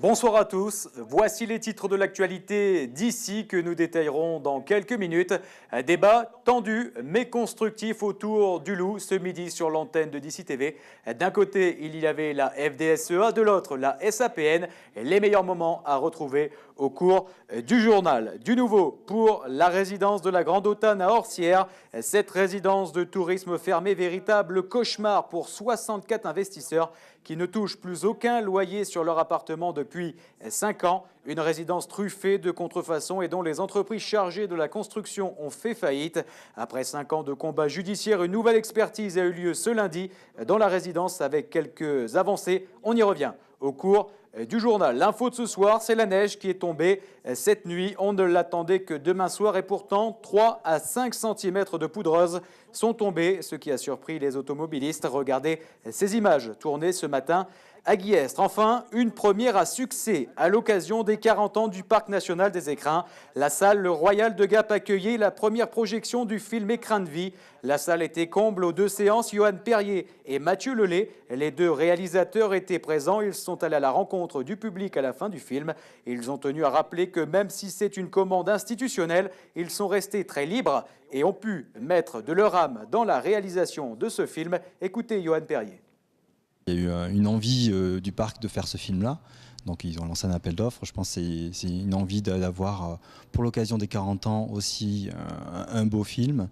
Bonsoir à tous, voici les titres de l'actualité d'ici que nous détaillerons dans quelques minutes. Un débat tendu mais constructif autour du loup ce midi sur l'antenne de d'ici TV. D'un côté, il y avait la FDSEA, de l'autre, la SAPN. Les meilleurs moments à retrouver au cours du journal. Du nouveau pour la résidence de la Grande Autane à Orsières. Cette résidence de tourisme fermée, véritable cauchemar pour 64 investisseurs qui ne touchent plus aucun loyer sur leur appartement depuis 5 ans. Une résidence truffée de contrefaçons et dont les entreprises chargées de la construction ont fait faillite. Après 5 ans de combat judiciaire, une nouvelle expertise a eu lieu ce lundi dans la résidence avec quelques avancées. On y revient au cours du journal. L'info de ce soir, c'est la neige qui est tombée cette nuit. On ne l'attendait que demain soir et pourtant 3 à 5 cm de poudreuse sont tombés, ce qui a surpris les automobilistes. Regardez ces images tournées ce matin à Guillestre. Enfin, une première à succès à l'occasion des 40 ans du Parc national des Écrins. La salle Le Royal de Gap accueillait la première projection du film Écrin de vie. La salle était comble aux 2 séances. Johan Perrier et Mathieu Lelay, les 2 réalisateurs, étaient présents. Ils sont allés à la rencontre du public à la fin du film. Ils ont tenu à rappeler que même si c'est une commande institutionnelle, ils sont restés très libres et ont pu mettre de leur âme dans la réalisation de ce film. Écoutez Johan Perrier. Il y a eu une envie du parc de faire ce film-là. Donc ils ont lancé un appel d'offres. Je pense que c'est une envie d'avoir, pour l'occasion des 40 ans aussi, un beau film.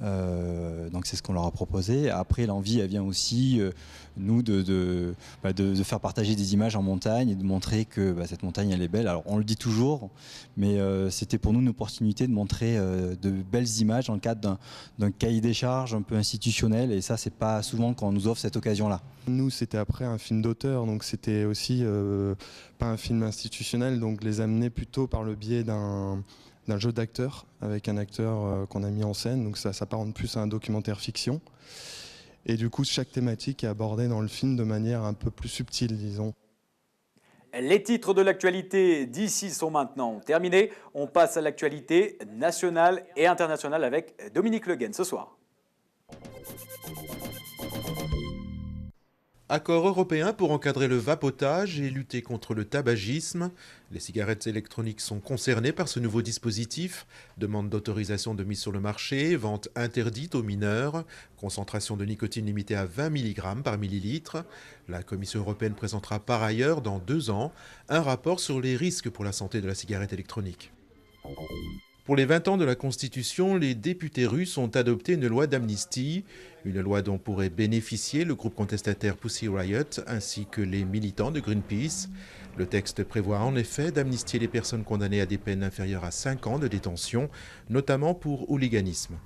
Donc c'est ce qu'on leur a proposé. Après, l'envie, elle vient aussi, nous, de faire partager des images en montagne et de montrer que cette montagne, elle est belle. Alors on le dit toujours, mais c'était pour nous une opportunité de montrer de belles images dans le cadre d'un cahier des charges un peu institutionnel. Et ça, c'est pas souvent qu'on nous offre cette occasion-là. Nous, c'était après un film d'auteur, donc c'était aussi pas un film institutionnel, donc les amener plutôt par le biais d'un jeu d'acteur, avec un acteur qu'on a mis en scène, donc ça s'apparente plus à un documentaire fiction. Et du coup, chaque thématique est abordée dans le film de manière un peu plus subtile, disons. Les titres de l'actualité d'ici sont maintenant terminés. On passe à l'actualité nationale et internationale avec Dominique Le Guen ce soir. Accord européen pour encadrer le vapotage et lutter contre le tabagisme. Les cigarettes électroniques sont concernées par ce nouveau dispositif. Demande d'autorisation de mise sur le marché, vente interdite aux mineurs, concentration de nicotine limitée à 20 mg par millilitre. La Commission européenne présentera par ailleurs dans 2 ans un rapport sur les risques pour la santé de la cigarette électronique. Pour les 20 ans de la Constitution, les députés russes ont adopté une loi d'amnistie, une loi dont pourrait bénéficier le groupe contestataire Pussy Riot ainsi que les militants de Greenpeace. Le texte prévoit en effet d'amnistier les personnes condamnées à des peines inférieures à 5 ans de détention, notamment pour hooliganisme.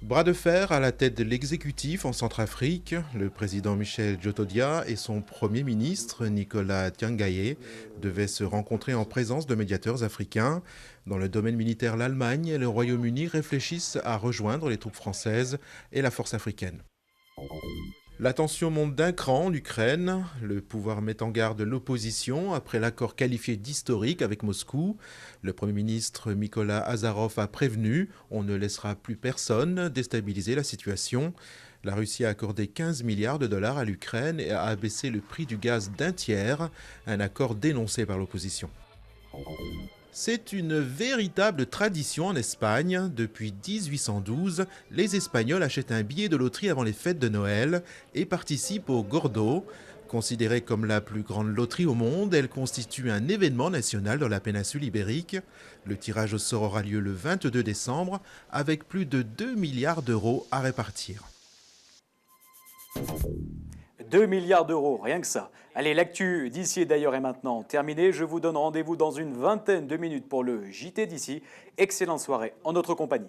Bras de fer à la tête de l'exécutif en Centrafrique, le président Michel Djotodia et son premier ministre Nicolas Tiangaye devaient se rencontrer en présence de médiateurs africains. Dans le domaine militaire, l'Allemagne et le Royaume-Uni réfléchissent à rejoindre les troupes françaises et la force africaine. La tension monte d'un cran en Ukraine. Le pouvoir met en garde l'opposition après l'accord qualifié d'historique avec Moscou. Le Premier ministre Mykola Azarov a prévenu « on ne laissera plus personne déstabiliser la situation ». La Russie a accordé 15 milliards de dollars à l'Ukraine et a abaissé le prix du gaz d'1/3, un accord dénoncé par l'opposition. C'est une véritable tradition en Espagne. Depuis 1812, les Espagnols achètent un billet de loterie avant les fêtes de Noël et participent au Gordo. Considérée comme la plus grande loterie au monde, elle constitue un événement national dans la péninsule ibérique. Le tirage au sort aura lieu le 22 décembre avec plus de 2 milliards d'euros à répartir. 2 milliards d'euros, rien que ça. Allez, l'actu d'ici et d'ailleurs est maintenant terminée. Je vous donne rendez-vous dans une vingtaine de minutes pour le JT d'ici. Excellente soirée en notre compagnie.